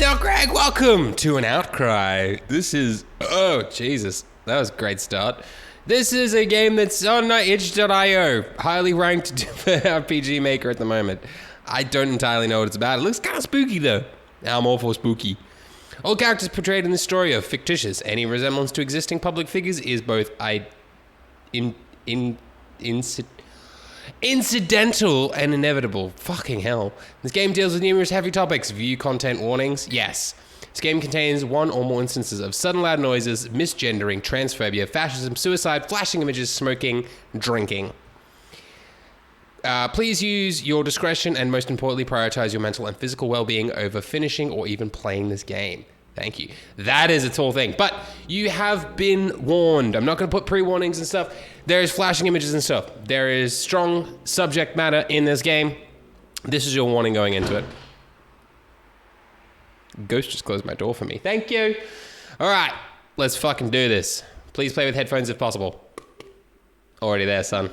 there, Greg. Welcome to an Outcry. This is... Oh, Jesus. That was a great start. This is a game that's on itch.io. Highly ranked for RPG Maker at the moment. I don't entirely know what it's about. It looks kind of spooky, though. I'm all for spooky. All characters portrayed in this story are fictitious. Any resemblance to existing public figures is both incidental and inevitable. Fucking hell. This game deals with numerous heavy topics. View content warnings. Yes. This game contains one or more instances of sudden loud noises, misgendering, transphobia, fascism, suicide, flashing images, smoking, drinking. Please use your discretion and most importantly prioritize your mental and physical well-being over finishing or even playing this game. Thank you. That is a tall thing. But you have been warned. I'm not going to put pre-warnings and stuff. There is flashing images and stuff. There is strong subject matter in this game. This is your warning going into it. Ghost just closed my door for me. Thank you. All right. Let's fucking do this. Please play with headphones if possible. Already there, son.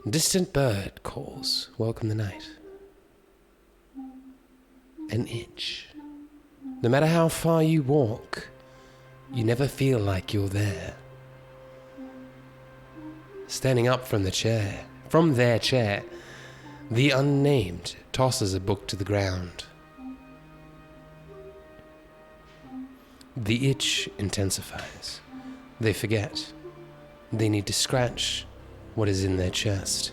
Distant bird calls. Welcome the night. An itch. No matter how far you walk, you never feel like you're there. Standing up from their chair, the unnamed tosses a book to the ground. The itch intensifies. They forget. They need to scratch what is in their chest.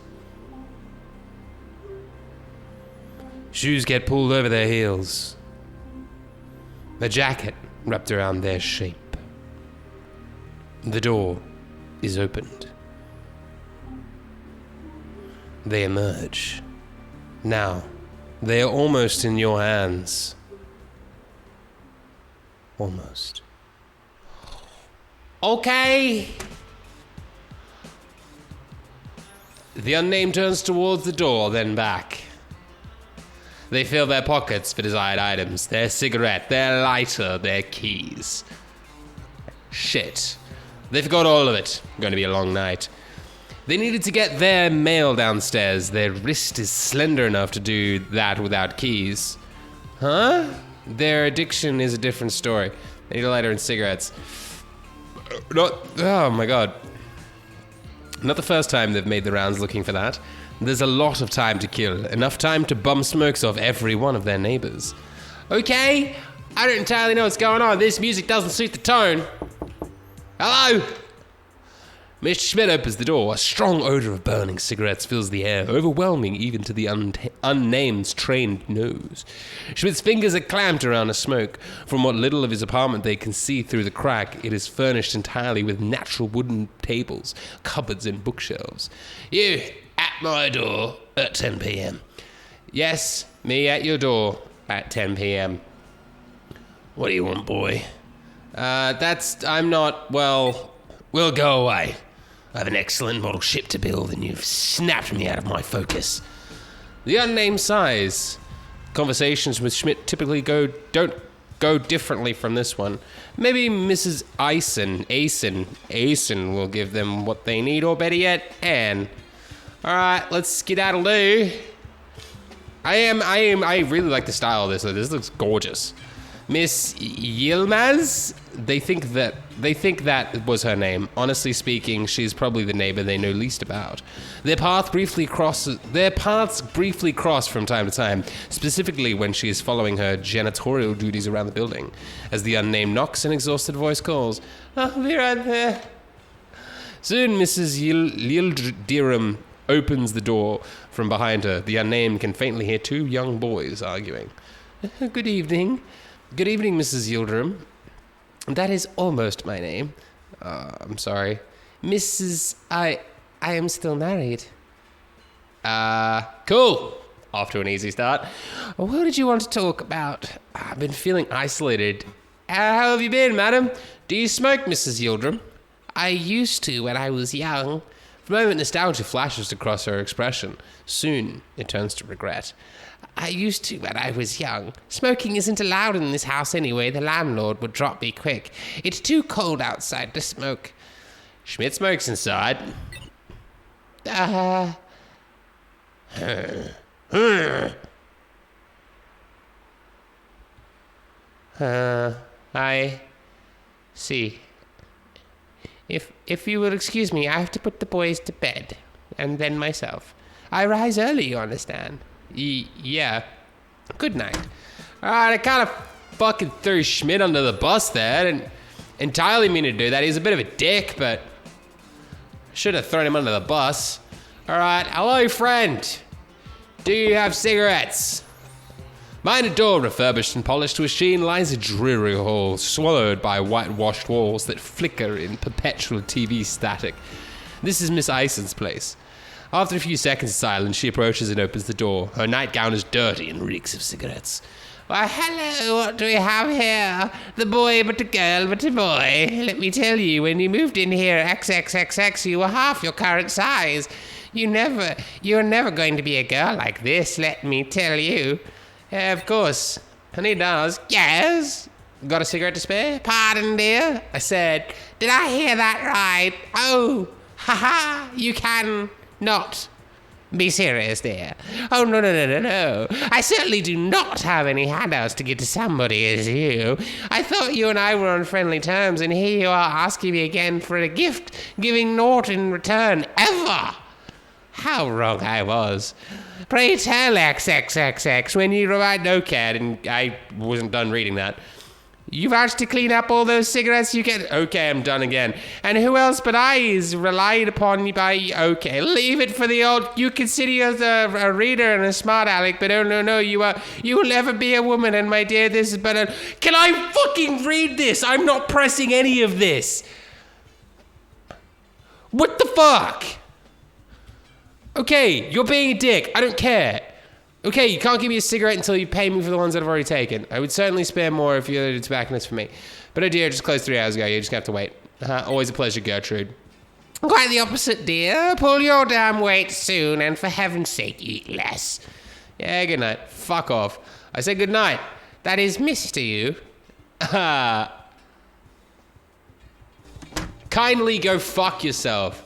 Shoes get pulled over their heels. A jacket wrapped around their shape. The door is opened. They emerge. Now, they are almost in your hands. Almost. Okay. The unnamed turns towards the door, then back. They fill their pockets for desired items. Their cigarette, their lighter, their keys. Shit. They forgot all of it. Going to be a long night. They needed to get their mail downstairs. Their wrist is slender enough to do that without keys. Huh? Their addiction is a different story. They need a lighter and cigarettes. Oh my god. Not the first time they've made the rounds looking for that. There's a lot of time to kill. Enough time to bum smokes off every one of their neighbors. Okay, I don't entirely know what's going on. This music doesn't suit the tone. Hello? Mr. Schmidt opens the door. A strong odor of burning cigarettes fills the air, overwhelming even to the unnamed's trained nose. Schmidt's fingers are clamped around a smoke. From what little of his apartment they can see through the crack, it is furnished entirely with natural wooden tables, cupboards, and bookshelves. You, at my door at 10 p.m. Yes, me at your door at 10 p.m. What do you want, boy? We'll go away. I have an excellent model ship to build, and you've snapped me out of my focus. The unnamed sighs. Conversations with Schmidt typically don't go differently from this one. Maybe Mrs. Asen will give them what they need, or better yet, Anne. Alright, let's skedaddle-doo. I really like the style of this. This looks gorgeous. Miss Yilmaz? They think that was her name. Honestly speaking, she's probably the neighbor they know least about. Their paths briefly cross from time to time, specifically when she is following her janitorial duties around the building. As the unnamed knocks, an exhausted voice calls, "I'll be right there." Soon, Mrs. Yildirim opens the door from behind her. The unnamed can faintly hear two young boys arguing. Good evening. Good evening, Mrs. Yildirim. That is almost my name. I'm sorry. Mrs. I am still married. Cool. Off to an easy start. What did you want to talk about? I've been feeling isolated. How have you been, madam? Do you smoke, Mrs. Yildirim? I used to when I was young. For a moment, nostalgia flashes across her expression. Soon, it turns to regret. I used to when I was young. Smoking isn't allowed in this house anyway. The landlord would drop me quick. It's too cold outside to smoke. Schmidt smokes inside. I see. If you will excuse me, I have to put the boys to bed, and then myself. I rise early, you understand? Yeah. Good night. Alright, I kind of fucking threw Schmidt under the bus there. Didn't entirely mean to do that. He's a bit of a dick, but should have thrown him under the bus. Alright, hello friend. Do you have cigarettes? Behind a door refurbished and polished to a sheen lies a dreary hall, swallowed by whitewashed walls that flicker in perpetual TV static. This is Miss Ison's place. After a few seconds of silence, she approaches and opens the door. Her nightgown is dirty and reeks of cigarettes. Why, hello, what do we have here? The boy but a girl but a boy. Let me tell you, when you moved in here, XXXX, you were half your current size. You're never going to be a girl like this, let me tell you. Of course. Honey does. Yes? Got a cigarette to spare? Pardon, dear? I said, did I hear that right? Oh, haha, you can not be serious, dear. Oh, no. I certainly do not have any handouts to give to somebody as you. I thought you and I were on friendly terms, and here you are asking me again for a gift, giving naught in return, ever. How wrong I was. Pray tell XXXX when you write okay, and I wasn't done reading that. You've asked to clean up all those cigarettes you get. Okay, I'm done again. And who else but I is relied upon by... Okay, leave it for the old... You consider yourself a reader and a smart aleck, but oh no, you will never be a woman, and my dear, this is but a... Can I fucking read this? I'm not pressing any of this. What the fuck? Okay, you're being a dick. I don't care. Okay, you can't give me a cigarette until you pay me for the ones that I've already taken. I would certainly spare more if you're the tobacconist for me. But oh dear, just closed 3 hours ago. You just have to wait. Always a pleasure, Gertrude. Quite the opposite, dear. Pull your damn weight soon, and for heaven's sake, eat less. Yeah, good night. Fuck off. I said good night. That is miss to you. Kindly go fuck yourself.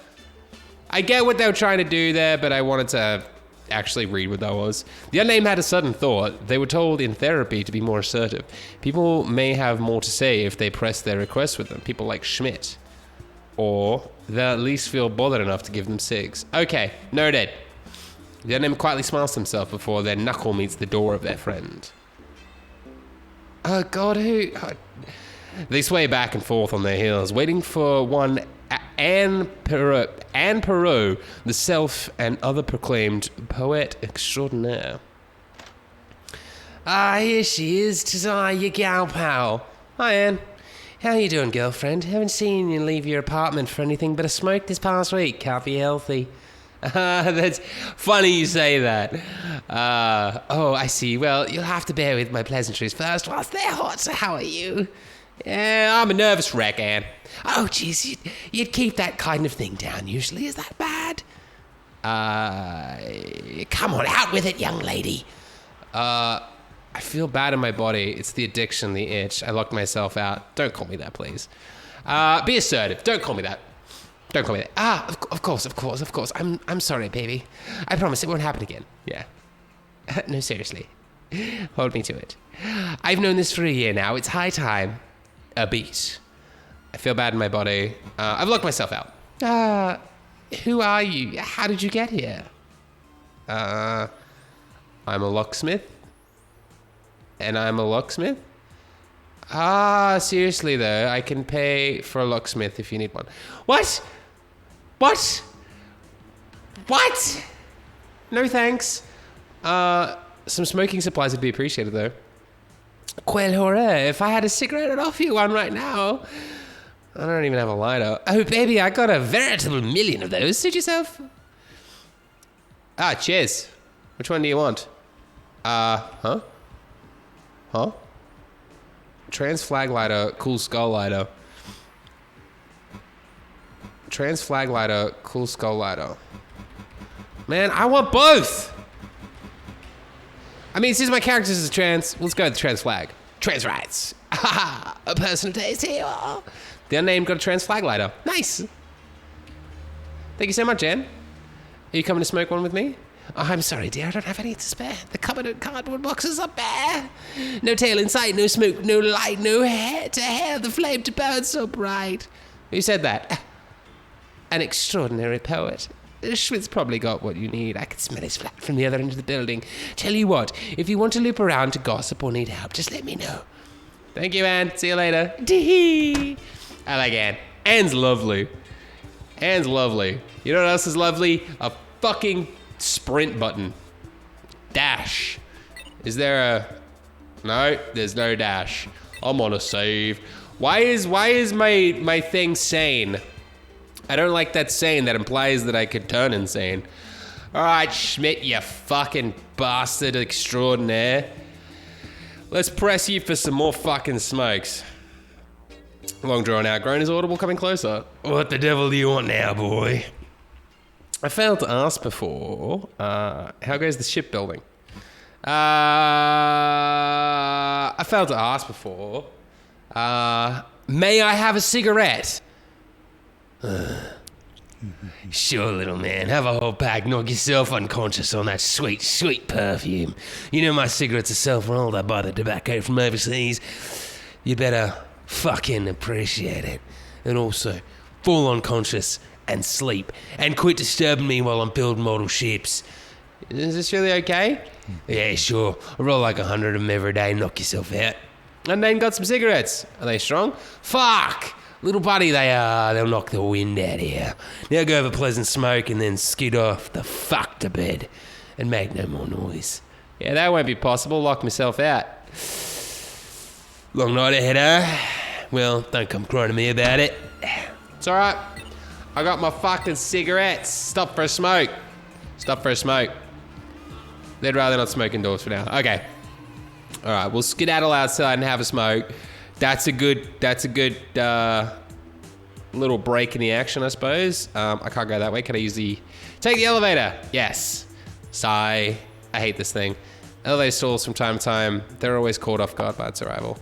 I get what they were trying to do there, but I wanted to actually read what that was. The unnamed had a sudden thought. They were told in therapy to be more assertive. People may have more to say if they press their requests with them. People like Schmidt. Or they'll at least feel bothered enough to give them cigs. Okay, noted. The unnamed quietly smiles to himself before their knuckle meets the door of their friend. Oh God, who... They sway back and forth on their heels, waiting for one Anne Perot, the self and other proclaimed poet extraordinaire. Here she is, 'tis I, your gal pal. Hi, Anne. How you doing, girlfriend? Haven't seen you leave your apartment for anything but a smoke this past week. Can't be healthy. That's funny you say that. Oh, I see. Well, you'll have to bear with my pleasantries first whilst they're hot, so how are you? Yeah, I'm a nervous wreck, Anne. Oh, jeez, you'd keep that kind of thing down usually. Is that bad? Come on, out with it, young lady. I feel bad in my body. It's the addiction, the itch. I locked myself out. Don't call me that, please. Be assertive. Don't call me that. Don't call me that. Of course. I'm sorry, baby. I promise it won't happen again. Yeah. No, seriously. Hold me to it. I've known this for a year now. It's high time. A beat. I feel bad in my body. I've locked myself out. Who are you? How did you get here? I'm a locksmith. And I'm a locksmith? Seriously though, I can pay for a locksmith if you need one. What? No thanks. Some smoking supplies would be appreciated though. Quel horror, if I had a cigarette, I'd offer you one right now. I don't even have a lighter. Oh, baby, I got a veritable million of those. Suit yourself. Cheers. Which one do you want? Huh? Trans flag lighter, cool skull lighter. Trans flag lighter, cool skull lighter. Man, I want both. I mean, since my character is a trans, let's go with the trans flag. Trans rights. A personal taste here. The unnamed got a trans flag lighter. Nice. Thank you so much, Anne. Are you coming to smoke one with me? Oh, I'm sorry, dear. I don't have any to spare. The cupboard and cardboard boxes are bare. No tail in sight, no smoke, no light, no hair to hair, the flame to burn so bright. Who said that? An extraordinary poet. Schmidt's probably got what you need. I can smell his flat from the other end of the building. Tell you what, if you want to loop around to gossip or need help, just let me know. Thank you, Anne. See you later. Dee. I like Anne. Anne's lovely. Anne's lovely. You know what else is lovely? A fucking sprint button. Dash. Is there a... No, there's no dash. I'm on a save. Why is my thing sane? I don't like that sane. That implies that I could turn insane. All right, Schmidt, you fucking bastard extraordinaire. Let's press you for some more fucking smokes. Long drawn out groan is audible coming closer. What the devil do you want now, boy? I failed to ask before. How goes the shipbuilding? I failed to ask before. May I have a cigarette? Sure, little man. Have a whole pack. Knock yourself unconscious on that sweet, sweet perfume. You know my cigarettes are self-rolled. I buy the tobacco from overseas. You better fucking appreciate it. And also, fall unconscious and sleep. And quit disturbing me while I'm building model ships. Is this really okay? Yeah, sure. I roll like 100 of them every day. Knock yourself out. And then got some cigarettes. Are they strong? Fuck! Little buddy, they are. They'll knock the wind out of here. Now go have a pleasant smoke and then skid off the fuck to bed. And make no more noise. Yeah, that won't be possible. Lock myself out. Long night ahead, huh? Well, don't come crying to me about it. It's alright. I got my fucking cigarettes. Stop for a smoke. Stop for a smoke. They'd rather not smoke indoors for now. Okay. Alright, we'll skedaddle outside and have a smoke. That's a good little break in the action, I suppose. I can't go that way. Can I use take the elevator? Yes. Sigh. I hate this thing. Elevator stalls from time to time. They're always caught off guard by its arrival.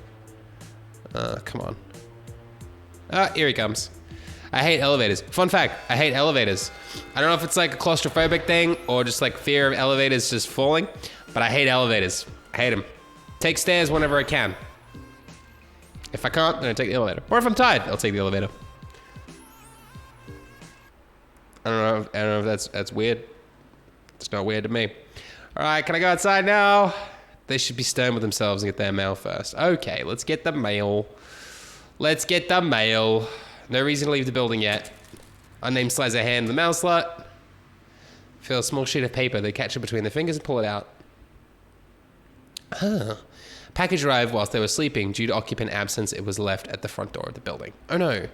Come on. Here he comes. I hate elevators. Fun fact, I hate elevators. I don't know if it's like a claustrophobic thing or just like fear of elevators just falling, but I hate elevators. I hate them. Take stairs whenever I can. If I can't, then I take the elevator. Or if I'm tired, I'll take the elevator. I don't know if that's weird. It's not weird to me. All right, can I go outside now? They should be stern with themselves and get their mail first. Okay, let's get the mail. Let's get the mail. No reason to leave the building yet. Unnamed slides their hand in the mail slot. Feel a small sheet of paper. They catch it between their fingers and pull it out. Package arrived whilst they were sleeping. Due to occupant absence, it was left at the front door of the building. Oh no.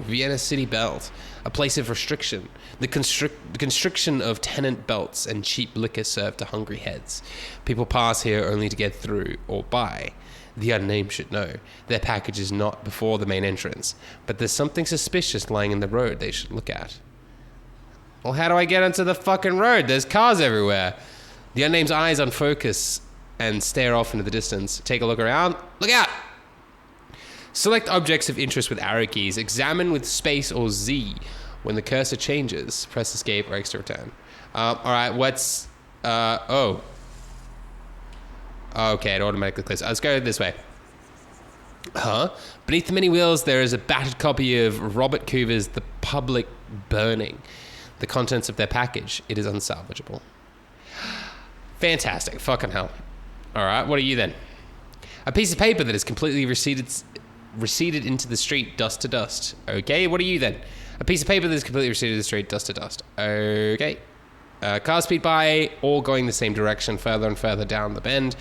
Vienna City Belt. A place of restriction. The constriction of tenant belts and cheap liquor served to hungry heads. People pass here only to get through or buy. The unnamed should know. Their package is not before the main entrance, but there's something suspicious lying in the road they should look at. Well, how do I get onto the fucking road? There's cars everywhere. The unnamed's eyes unfocus and stare off into the distance. Take a look around. Look out! Select objects of interest with arrow keys. Examine with space or Z. When the cursor changes, press escape or X to return. Alright, what's... Okay, it automatically clicks. Let's go this way. Beneath the many wheels, there is a battered copy of Robert Coover's The Public Burning. The contents of their package. It is unsalvageable. Fantastic. Fucking hell. Alright, what are you then? A piece of paper that is completely receded into the street, dust to dust. Okay, what are you then? A piece of paper that is completely receded to the street, dust to dust. Okay. Cars speed by, all going the same direction, further and further down the bend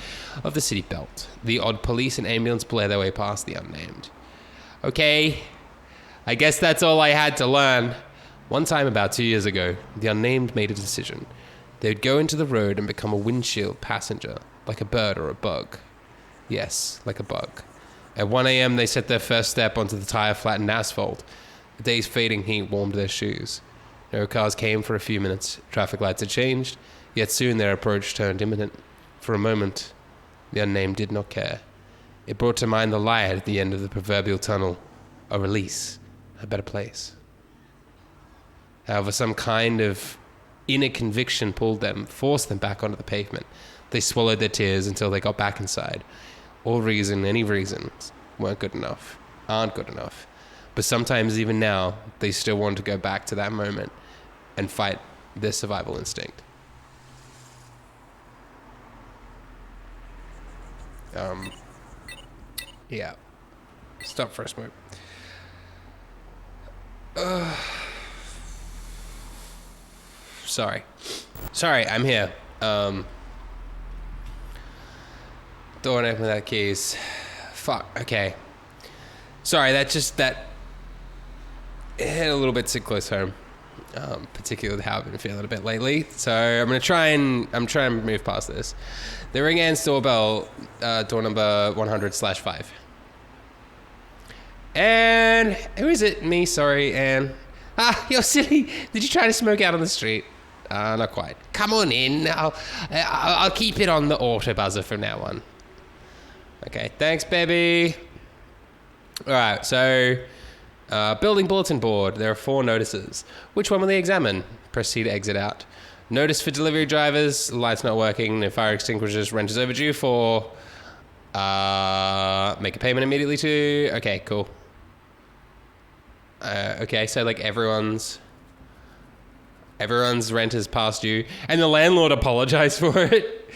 of the city belt. The odd police and ambulance blare their way past the unnamed. Okay, I guess that's all I had to learn. One time about 2 years ago, the unnamed made a decision. They would go into the road and become a windshield passenger, like a bird or a bug. Yes, like a bug. At 1 a.m., they set their first step onto the tire-flattened asphalt. The day's fading heat warmed their shoes. No cars came for a few minutes. Traffic lights had changed, yet soon their approach turned imminent. For a moment, the unnamed did not care. It brought to mind the light at the end of the proverbial tunnel. A release. A better place. However, some kind of inner conviction forced them back onto the pavement. They swallowed their tears until they got back inside. Any reasons aren't good enough. But sometimes even now, they still want to go back to that moment and fight their survival instinct. Yeah. Stop for a smoke. Sorry, I'm here. Don't open that keys. Fuck, okay. Sorry, that it hit a little bit too close home. Particularly with how I've been feeling a bit lately. So I'm trying to move past this. The Ring Ann's doorbell, door number 100/5. And who is it? Me, sorry, Anne. You're silly. Did you try to smoke out on the street? Not quite. Come on in. I'll keep it on the auto buzzer from now on. Okay, thanks, baby. All right, so building bulletin board. There are 4 notices. Which one will they examine? Press C to exit out. Notice for delivery drivers. Lights not working. No fire extinguishers. Rent is overdue for. Make a payment immediately to. Okay, cool. Okay, so like everyone's rent is past due, and the landlord apologized for it.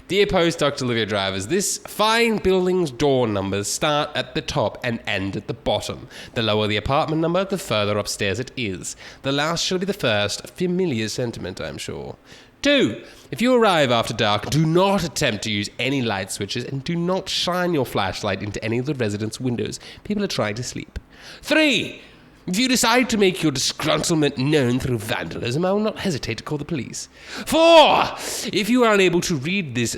Dear post doc delivery drivers, this fine building's door numbers start at the top and end at the bottom. The lower the apartment number, the further upstairs it is. The last shall be the first. Familiar sentiment, I'm sure. 2. If you arrive after dark, do not attempt to use any light switches and do not shine your flashlight into any of the residents' windows. People are trying to sleep. 3. If you decide to make your disgruntlement known through vandalism, I will not hesitate to call the police. 4. If you are unable to read this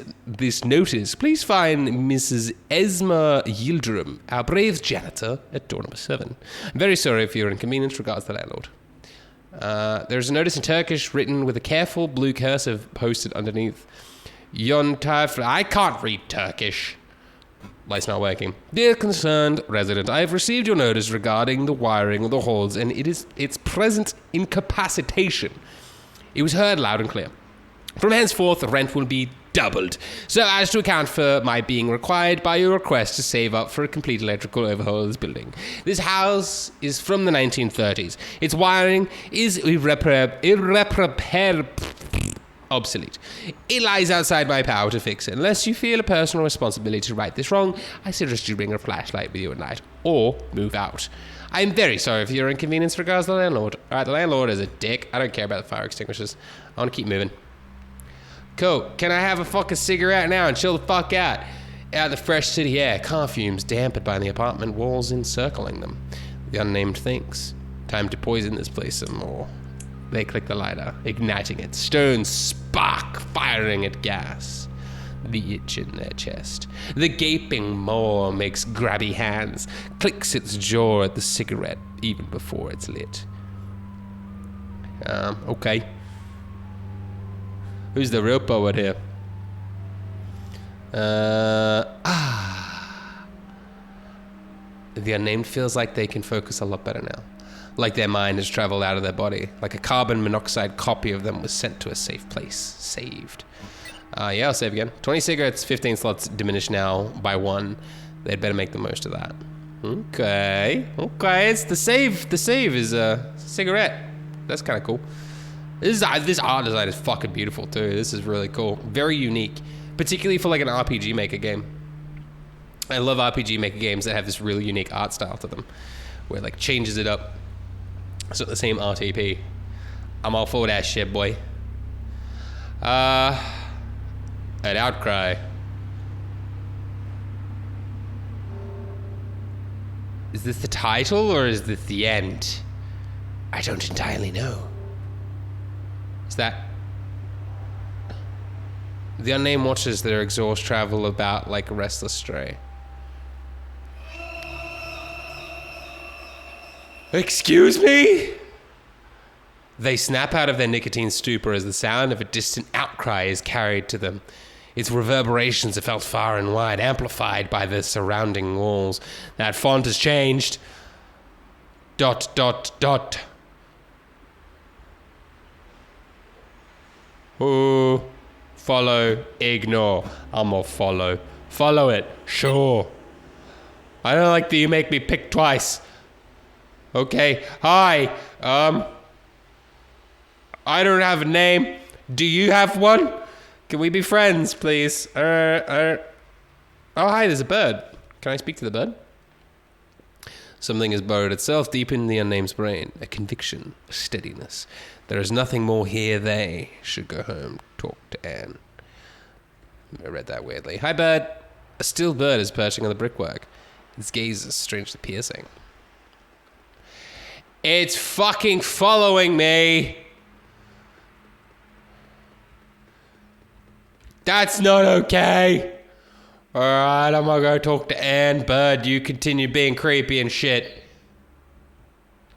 notice, please find Mrs. Esma Yildirim, our brave janitor, at door number 7. I'm very sorry for your inconvenience. Regards, the landlord. There's a notice in Turkish written with a careful blue cursive posted underneath. I can't read Turkish. Light's not working. Dear concerned resident, I have received your notice regarding the wiring of the halls and its present incapacitation. It was heard loud and clear. From henceforth, the rent will be doubled, so as to account for my being required by your request to save up for a complete electrical overhaul of this building. This house is from the 1930s. Its wiring is irreparable. Obsolete. It lies outside my power to fix it. Unless you feel a personal responsibility to right this wrong, I suggest you bring a flashlight with you at night, or move out. I am very sorry for your inconvenience. Regards, the landlord. Alright, the landlord is a dick. I don't care about the fire extinguishers. I want to keep moving. Cool. Can I have a fucking cigarette now and chill the fuck out? Out in the fresh city air, car fumes dampened by the apartment walls encircling them. The unnamed thinks. Time to poison this place some more. They click the lighter, igniting it. Stones spark, firing at gas. The itch in their chest. The gaping maw makes grabby hands, clicks its jaw at the cigarette even before it's lit. Okay. Who's the real poet here? The unnamed feels like they can focus a lot better now. Like their mind has traveled out of their body. Like a carbon monoxide copy of them was sent to a safe place. Saved. Yeah, I'll save again. 20 cigarettes, 15 slots diminished now by 1. They'd better make the most of that. Okay. It's the save. The save is a cigarette. That's kind of cool. This art design is fucking beautiful too. This is really cool. Very unique. Particularly for like an RPG Maker game. I love RPG Maker games that have this really unique art style to them. Where it like changes it up. It's not the same RTP. I'm all for that shit, boy. At Outcry. Is this the title or is this the end? I don't entirely know. Is that... The unnamed watches their exhaust travel about like a restless stray. Excuse me? They snap out of their nicotine stupor as the sound of a distant outcry is carried to them. Its reverberations are felt far and wide, amplified by the surrounding walls. That font has changed. ... Oh, follow, ignore. I'm gonna follow. Follow it, sure. I don't like that you make me pick twice. Okay, hi. I don't have a name. Do you have one? Can we be friends, please? Oh, hi, there's a bird. Can I speak to the bird? Something has burrowed itself deep in the unname's brain. A conviction, a steadiness. There is nothing more here. They should go home, talk to Anne. I read that weirdly. Hi, bird. A still bird is perching on the brickwork. Its gaze is strangely piercing. It's fucking following me. That's not okay. Alright, I'm gonna go talk to Anne. Bird, you continue being creepy and shit.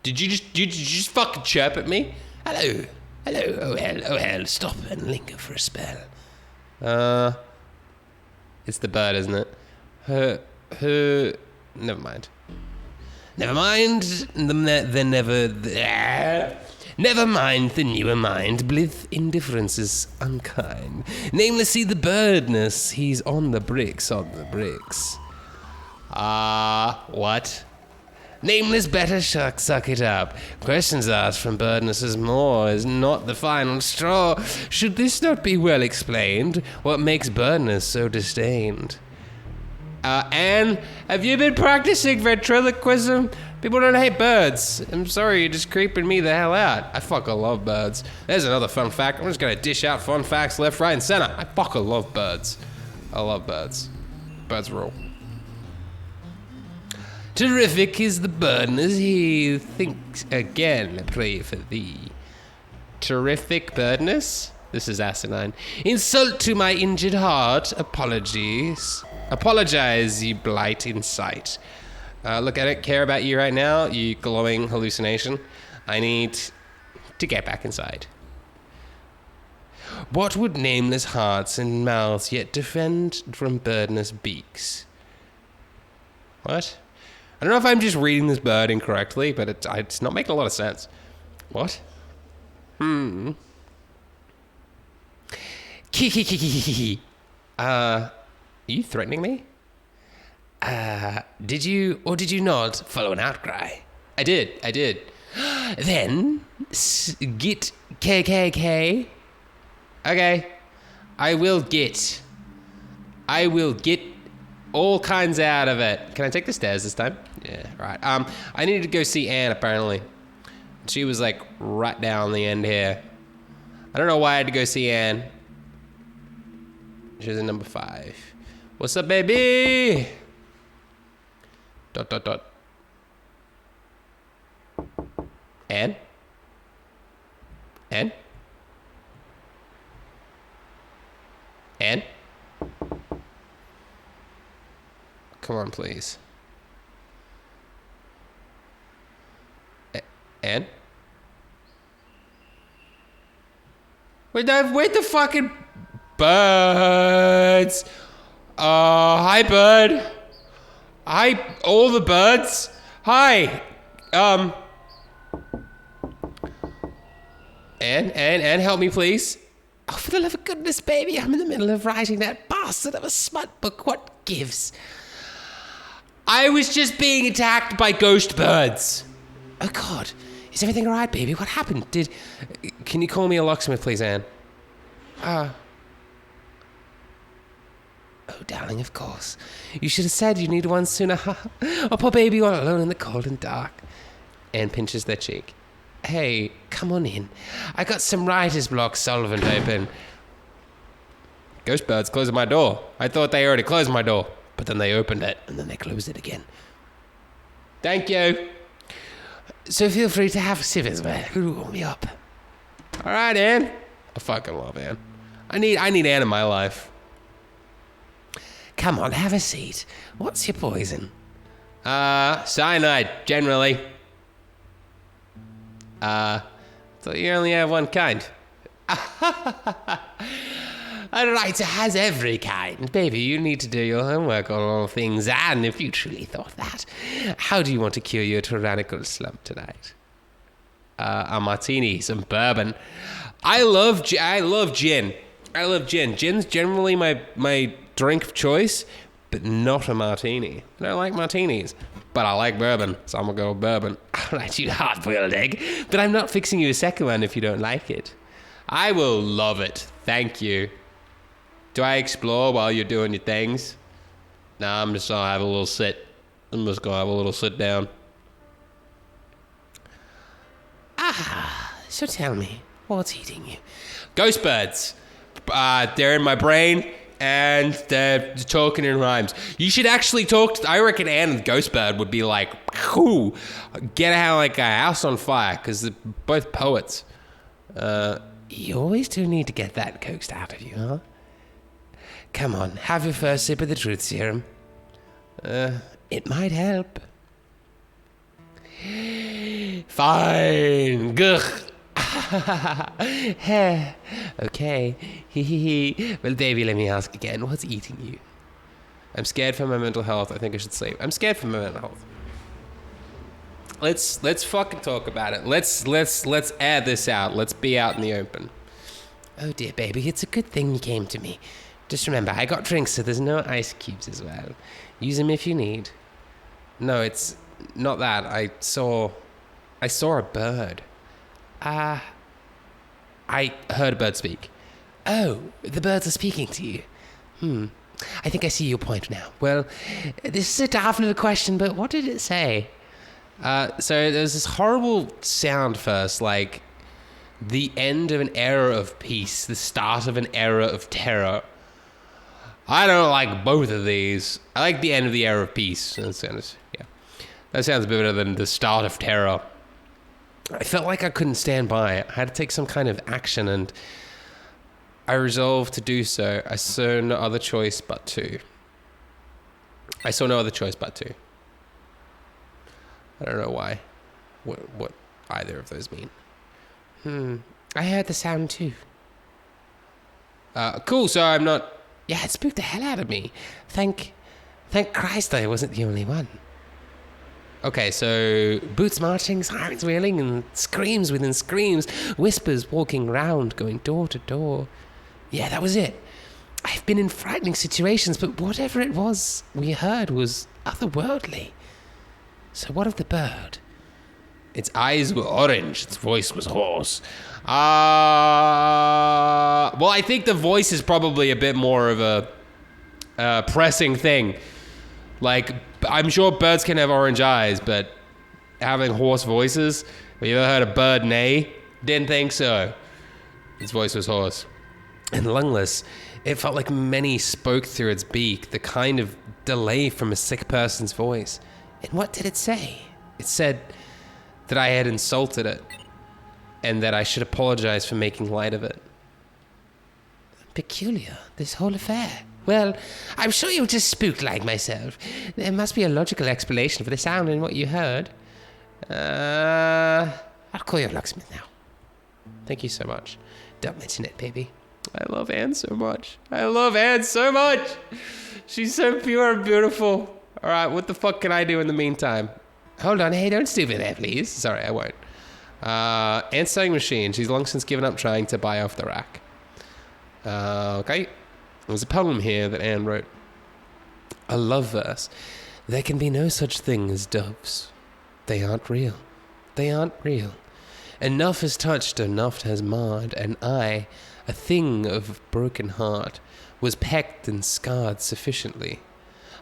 Did you just fucking chirp at me? Hello. Oh hell, stop and linger for a spell. It's the bird, isn't it? Never mind. Never mind the newer mind, blith indifference is unkind. Nameless see the birdness, he's on the bricks. What? Nameless better suck it up. Questions asked from birdness is not the final straw. Should this not be well explained? What makes birdness so disdained? Anne, have you been practicing ventriloquism? People don't hate birds. I'm sorry, you're just creeping me the hell out. I fucking love birds. There's another fun fact. I'm just gonna dish out fun facts left, right, and center. I fucking love birds. I love birds. Birds rule. Terrific is the burden as he thinks again, pray for thee. Terrific birdness? This is asinine. Insult to my injured heart, apologies. Apologize, you blight in sight. Look at it, care about you right now, you glowing hallucination. I need to get back inside. What would nameless hearts and mouths yet defend from birdness beaks? What? I don't know if I'm just reading this bird incorrectly, but it's not making a lot of sense. What? Are you threatening me? Did you or did you not follow an outcry? I did. Then, get KKK. Okay. I will get all kinds out of it. Can I take the stairs this time? Yeah, right. I needed to go see Anne, apparently. She was, like, right down the end here. I don't know why I had to go see Anne. She was in number 5. What's up, baby? ... Anne? Anne? Anne? Come on, please. Anne? Where'd the fucking birds? Hi, bird. Hi, all the birds. Hi. Anne, help me, please. Oh, for the love of goodness, baby, I'm in the middle of writing that bastard of a smut book. What gives? I was just being attacked by ghost birds. Oh, God. Is everything all right, baby? What happened? Can you call me a locksmith, please, Anne? Oh, darling, of course. You should have said you needed one sooner. Oh, poor baby, all alone in the cold and dark. Anne pinches their cheek. Hey, come on in. I got some writer's block solvent open. Ghost birds closing my door. I thought they already closed my door, but then they opened it, and then they closed it again. Thank you. So feel free to have a sip as well. Warm me up. All right, Anne. I fucking love Anne. I need Anne in my life. Come on, have a seat. What's your poison? Cyanide, generally. Thought you only have one kind. A writer has every kind. Baby, you need to do your homework on all things, and if you truly thought that, how do you want to cure your tyrannical slump tonight? a martini, some bourbon. I love gin. I love gin. Gin's generally my drink of choice, but not a martini. I don't like martinis, but I like bourbon, so I'm gonna go with bourbon. I'll let you hard-boiled egg, but I'm not fixing you a second one if you don't like it. I will love it. Thank you. Do I explore while you're doing your things? Nah, I'm just gonna have a little sit. I'm just gonna have a little sit down. So tell me, what's eating you? Ghost birds. They're in my brain, and they're talking in rhymes. You should actually talk to... I reckon Anne and Ghost Bird would be like, "Ooh, get out like a house on fire," because they're both poets. You always do need to get that coaxed out of you, huh? Come on, have your first sip of the truth serum. It might help. Fine. Gugh. Okay. Well, baby, let me ask again. What's eating you? I'm scared for my mental health. I think I should sleep. I'm scared for my mental health. Let's fucking talk about it. Let's air this out. Let's be out in the open. Oh dear, baby, it's a good thing you came to me. Just remember, I got drinks, so there's no ice cubes as well. Use them if you need. No, it's not that. I saw a bird. I heard a bird speak. Oh, the birds are speaking to you. I think I see your point now. Well, this is a daft little question, but what did it say? So there's this horrible sound first, like the end of an era of peace, the start of an era of terror. I don't like both of these. I like the end of the era of peace. That sounds better than the start of terror. I felt like I couldn't stand by it. I had to take some kind of action, and I resolved to do so. I saw no other choice but to. I don't know why. What either of those mean. I heard the sound too. Cool, so I'm not... Yeah, it spooked the hell out of me. Thank Christ I wasn't the only one. Okay, so boots marching, sirens wailing, and screams within screams, whispers walking round, going door to door. Yeah, that was it. I've been in frightening situations, but whatever it was we heard was otherworldly. So what of the bird? Its eyes were orange, its voice was hoarse. Well, I think the voice is probably a bit more of a pressing thing. Like, I'm sure birds can have orange eyes, but having hoarse voices? Have you ever heard a bird neigh? Didn't think so. Its voice was hoarse. And lungless, it felt like many spoke through its beak, the kind of delay from a sick person's voice. And what did it say? It said that I had insulted it, and that I should apologize for making light of it. Peculiar, this whole affair. Well, I'm sure you were just spooked like myself. There must be a logical explanation for the sound in what you heard. I'll call your locksmith now. Thank you so much. Don't mention it, baby. I love Anne so much. She's so pure and beautiful. All right, what the fuck can I do in the meantime? Hold on, hey, don't stupid there, please. Sorry, I won't. Anne's sewing machine. She's long since given up trying to buy off the rack. Okay. There's a poem here that Anne wrote. A love verse. There can be no such thing as doves. They aren't real. Enough has touched, enough has marred, and I, a thing of broken heart, was pecked and scarred sufficiently.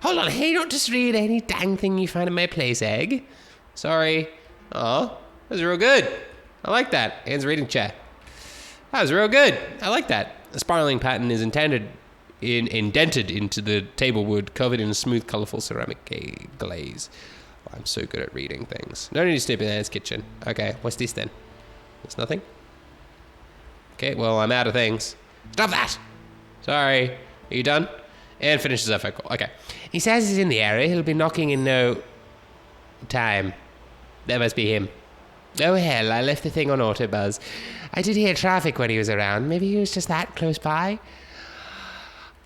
Hold on, hey, don't just read any dang thing you find in my place, egg. Sorry. Oh, that was real good. I like that. Anne's reading chat. That was real good. I like that. The spiraling pattern is indented into the table wood, covered in a smooth, colourful ceramic glaze. Oh, I'm so good at reading things. No need to step in Anne's kitchen. Okay, what's this then? There's nothing? Okay, well, I'm out of things. Stop that! Sorry. Are you done? Anne finishes her phone call. Okay. He says he's in the area. He'll be knocking in no time. That must be him. Oh, hell, I left the thing on autobuzz. I did hear traffic when he was around. Maybe he was just that close by?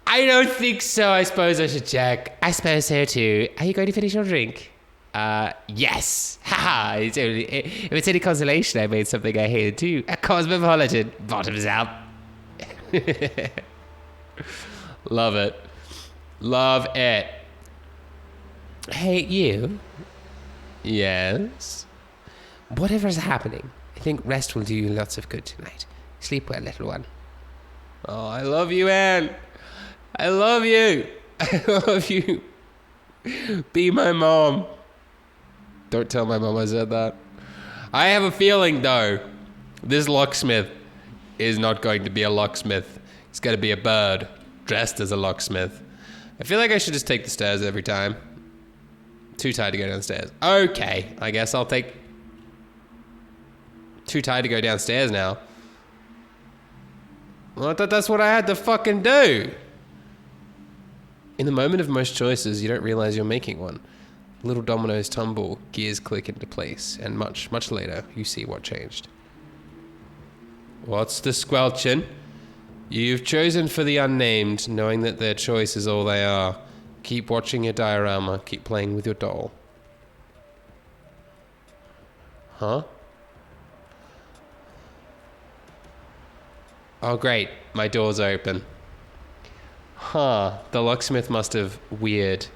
I don't think so. I suppose I should check. I suppose so, too. Are you going to finish your drink? Yes. Haha. If it's any consolation, I made something I hated too. A cosmopolitan. Bottoms up. Love it. Love it. Hey, you. Yes. Whatever's happening, I think rest will do you lots of good tonight. Sleep well, little one. Oh, I love you, Anne. I love you. I love you. Be my mom. Don't tell my mom I said that. I have a feeling, though, this locksmith is not going to be a locksmith. He's going to be a bird dressed as a locksmith. I feel like I should just take the stairs every time. Too tired to go downstairs. Okay, I guess I'll take... Too tired to go downstairs now. Well, I thought that's what I had to fucking do. In the moment of most choices, you don't realize you're making one. Little dominoes tumble, gears click into place, and much, much later, you see what changed. What's the squelching? You've chosen for the unnamed, knowing that their choice is all they are. Keep watching your diorama, keep playing with your doll. Huh? Oh great, my door's open. Huh, the locksmith must have weird.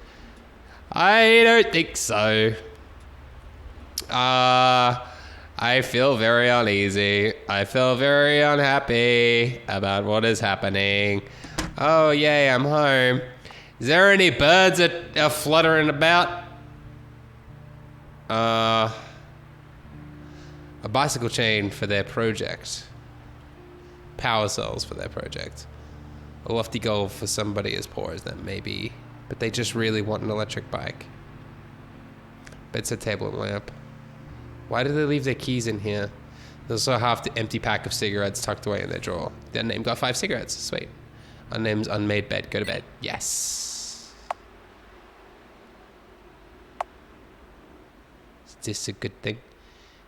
I don't think so. I feel very uneasy. I feel very unhappy about what is happening. Oh yay, I'm home. Is there any birds that are fluttering about? A bicycle chain for their project. Power cells for their project. A lofty goal for somebody as poor as them, maybe. But they just really want an electric bike. Bedside table and lamp. Why do they leave their keys in here? There's also half the empty pack of cigarettes tucked away in their drawer. The unnamed got 5 cigarettes. Sweet. Unnamed's unmade bed. Go to bed. Yes. Is this a good thing?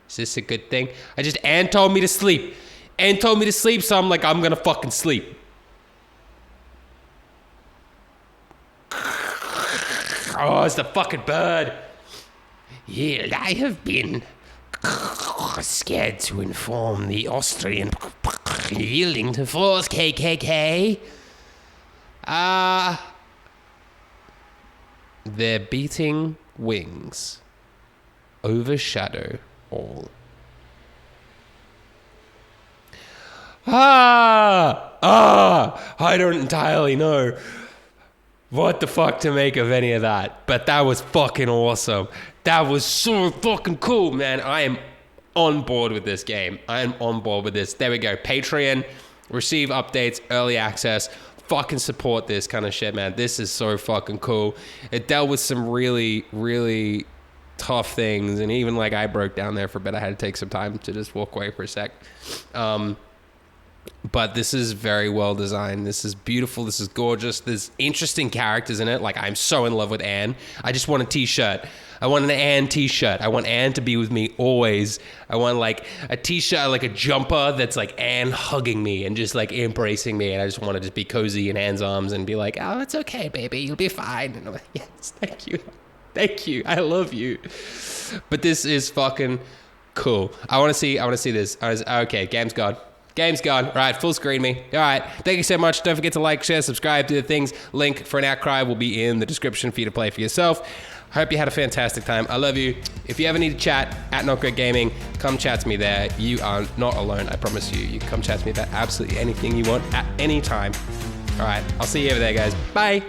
Is this a good thing? Anne told me to sleep. Anne told me to sleep, so I'm like, I'm gonna fucking sleep. Oh, it's the fucking bird. Yield, I have been scared to inform the Austrian yielding to force KKK. Their beating wings overshadow all. I don't entirely know what the fuck to make of any of that, but that was fucking awesome. That was so fucking cool, man. I am on board with this game. I am on board with this. There we go. Patreon, receive updates, early access, fucking support this kind of shit, man. This is so fucking cool. It dealt with some really, really tough things, and even like I broke down there for a bit. I had to take some time to just walk away for a sec. But this is very well designed. This is beautiful. This is gorgeous. There's interesting characters in it. Like, I'm so in love with Anne. I just want a t-shirt. I want an Anne t-shirt. I want Anne to be with me always. I want like a t-shirt, like a jumper that's like Anne hugging me and just like embracing me. And I just want to just be cozy in Anne's arms and be like, oh, it's okay, baby. You'll be fine. And I'm like, yes, thank you. Thank you. I love you. But this is fucking cool. I want to see this. Okay, game's gone. Game's gone. All right, full screen me. All right, thank you so much. Don't forget to like, share, subscribe, do the things. Link for an Outcry will be in the description for you to play for yourself. I hope you had a fantastic time. I love you. If you ever need to chat at Not Great Gaming, come chat to me there. You are not alone, I promise you. You can come chat to me about absolutely anything you want at any time. All right, I'll see you over there, guys. Bye.